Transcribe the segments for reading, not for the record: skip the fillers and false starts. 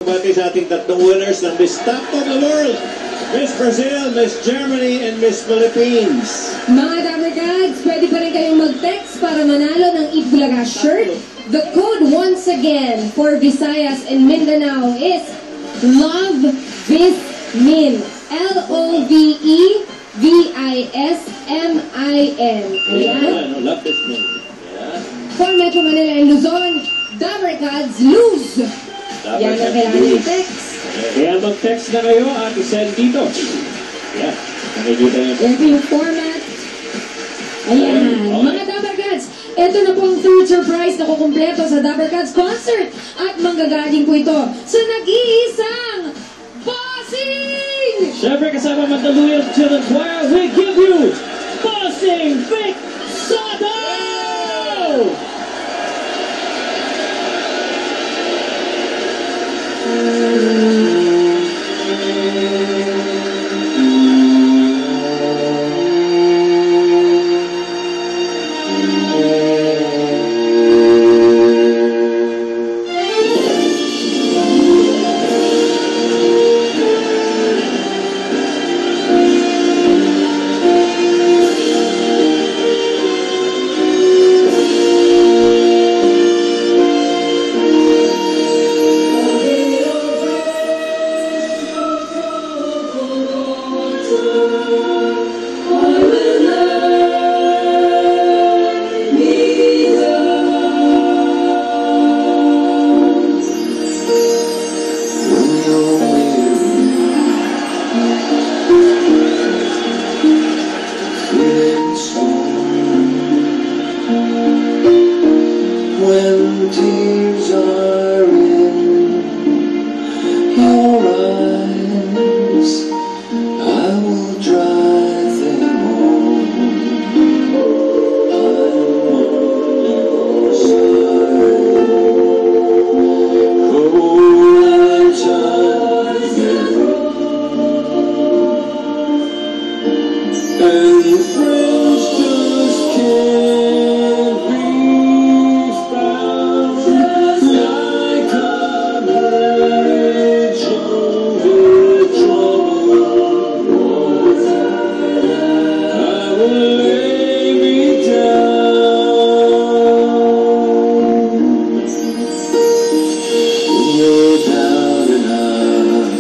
Bati sa ating tatlong winners ng Miss Top of the World. Miss Brazil, Miss Germany, and Miss Philippines. Mga Dabarkads, pwede pa rin kayong mag-text para manalo ng Eat Bulaga shirt. The code once again for Visayas and Mindanao is LOVEVISMIN. LOVEVISMIN. Ayan. LOVEVISMIN. For Metro Manila and Luzon, Dabarkads lose. Yan ang kailangan i-text. Kaya mag-text na kayo at isend dito. Yan. Nakikita nyo. Ito yung format. Ayan. Mga Dabarkads, ito na po ang third surprise na kukumpleto sa Dabarkads concert. At manggagaling po ito sa nag-iisang Bossing! Siyempre kasama Mandaluyong Children Choir, we give you Bossing Vic Soto! When tears are in your eyes, I will dry them all. I'm on your side. Hold tight, and friends just can't be like a bridge over troubled water. I will lay me down. You're down and out.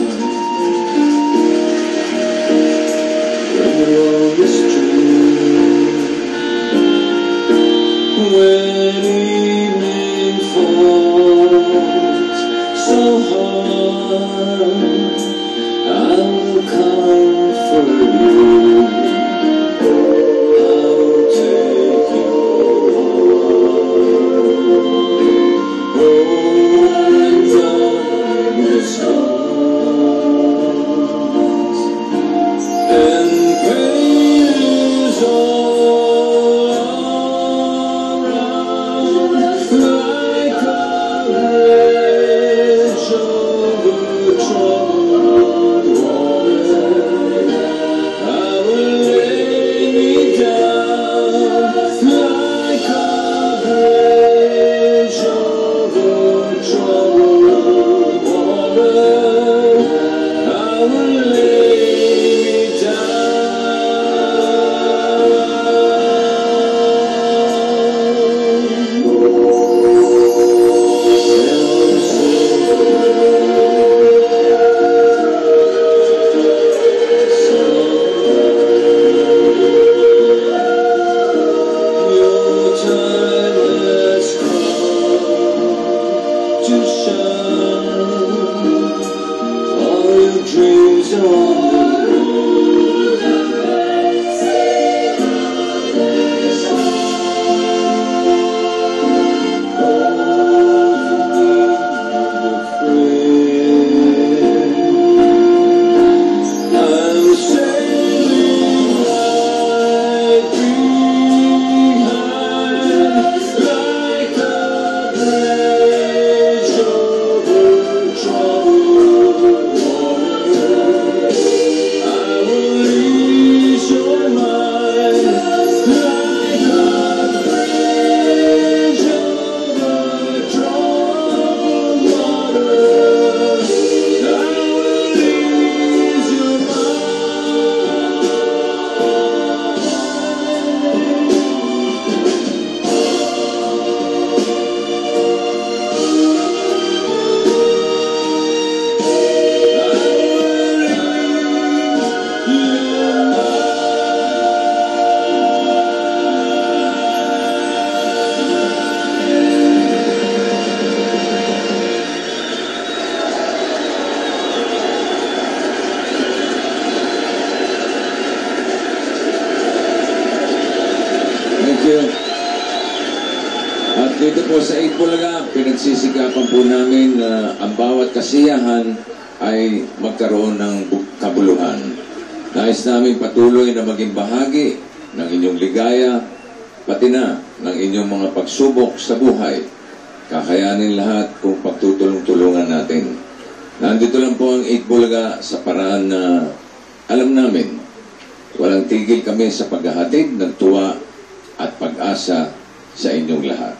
When the road is true, when evening falls so hard, I will comfort you. I will take your heart. Oh, when darkness comes and pain is all around, like a bridge over troubled water, I will lay me down like a bridge over troubled water. I will lay me Your time has come to shine. All your dreams are on the road. I'm sailing right behind, like a bridge over troubled water. po sa Itbulaga, pinagsisikapan po namin na ang bawat kasiyahan ay magkaroon ng kabuluhan. Nais namin patuloy na maging bahagi ng inyong ligaya, pati na ng inyong mga pagsubok sa buhay. Kakayanin lahat kung pagtutulong-tulungan natin. Nandito lang po ang Itbulaga sa paraan na alam namin, walang tigil kami sa paghahatid ng tuwa at pag-asa sa inyong lahat.